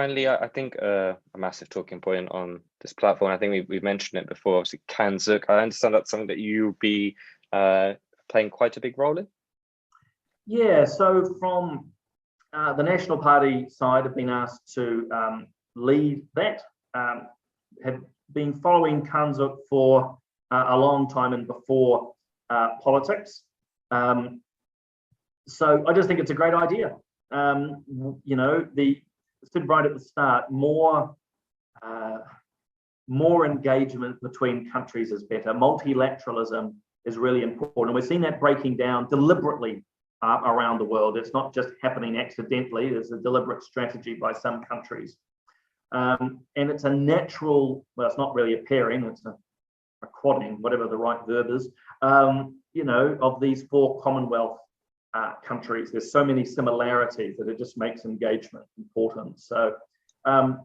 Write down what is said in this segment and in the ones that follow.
finally, I think a massive talking point on this platform, I think we've mentioned it before, obviously CANZUK. I understand that's something that you'll be playing quite a big role in. Yeah, so from the National Party side, have been asked to lead that. Have been following CANZUK for a long time and before politics. So I just think it's a great idea. You know, said right at the start, more engagement between countries is better. Multilateralism is really important. And we're seeing that breaking down deliberately around the world. It's not just happening accidentally. There's a deliberate strategy by some countries. And it's a natural, well, it's not really a pairing, it's a quadding, whatever the right verb is, you know, of these four Commonwealth countries. There's so many similarities that it just makes engagement important. So I'm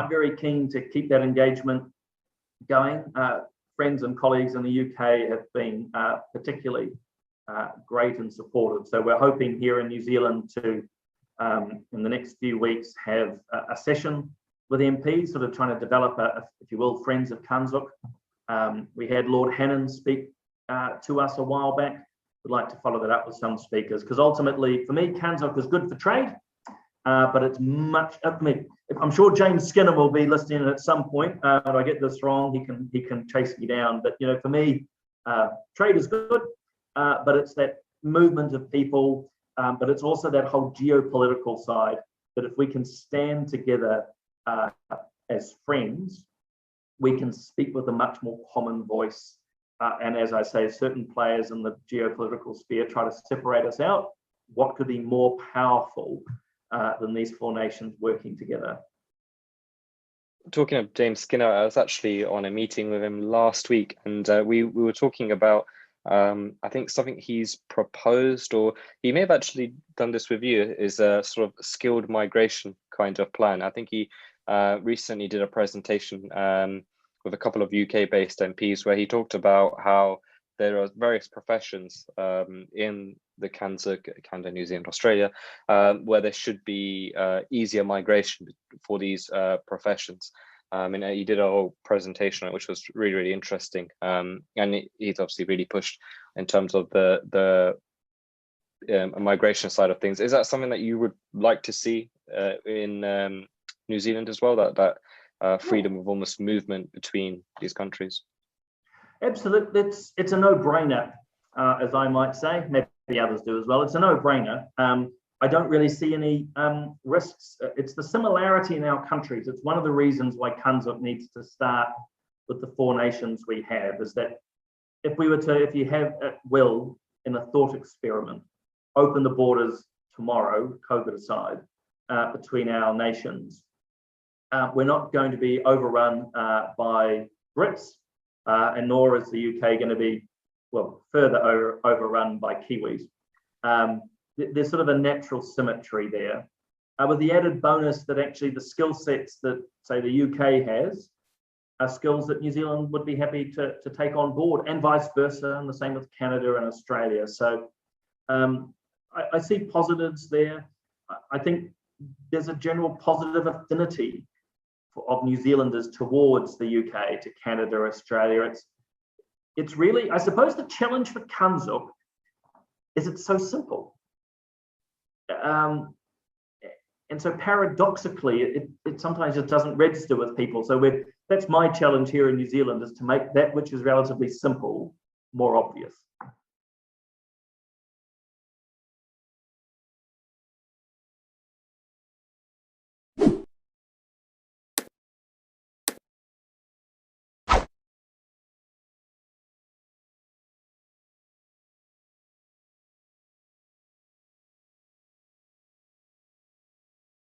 very keen to keep that engagement going. Friends and colleagues in the UK have been particularly great and supportive. So we're hoping here in New Zealand to, in the next few weeks, have a session with MPs, sort of trying to develop if you will, Friends of CANZUK. We had Lord Hannan speak to us a while back. We'd like to follow that up with some speakers, because ultimately, for me, CANZUK is good for trade, but it's much. I mean, I'm sure James Skinner will be listening at some point. If I get this wrong, he can chase me down. But you know, for me, trade is good, but it's that movement of people, but it's also that whole geopolitical side. That if we can stand together as friends, we can speak with a much more common voice. And as I say, certain players in the geopolitical sphere try to separate us out. What could be more powerful than these four nations working together? Talking of James Skinner, I was actually on a meeting with him last week, and we were talking about, I think something he's proposed, or he may have actually done this with you, is a sort of skilled migration kind of plan. I think he recently did a presentation with a couple of UK-based MPs where he talked about how there are various professions in the Canada, New Zealand, Australia, where there should be easier migration for these professions. And he did a whole presentation on it, which was really, really interesting. And he's obviously really pushed in terms of the migration side of things. Is that something that you would like to see in New Zealand as well, that freedom of almost movement between these countries? Absolutely, it's a no-brainer, as I might say. Maybe others do as well. It's a no-brainer. I don't really see any risks. It's the similarity in our countries. It's one of the reasons why CANZUK needs to start with the four nations we have, is that if you have at will, in a thought experiment, open the borders tomorrow, COVID aside, between our nations, we're not going to be overrun by Brits, and nor is the UK going to be, well, further overrun by Kiwis. There's sort of a natural symmetry there, with the added bonus that actually the skill sets that, say, the UK has are skills that New Zealand would be happy to take on board, and vice versa, and the same with Canada and Australia. So I see positives there. I think there's a general positive affinity of New Zealanders towards the UK, to Canada, Australia. It's really, I suppose, the challenge for CANZUK is it's so simple. And so paradoxically, it sometimes just doesn't register with people. So that's my challenge here in New Zealand, is to make that which is relatively simple more obvious.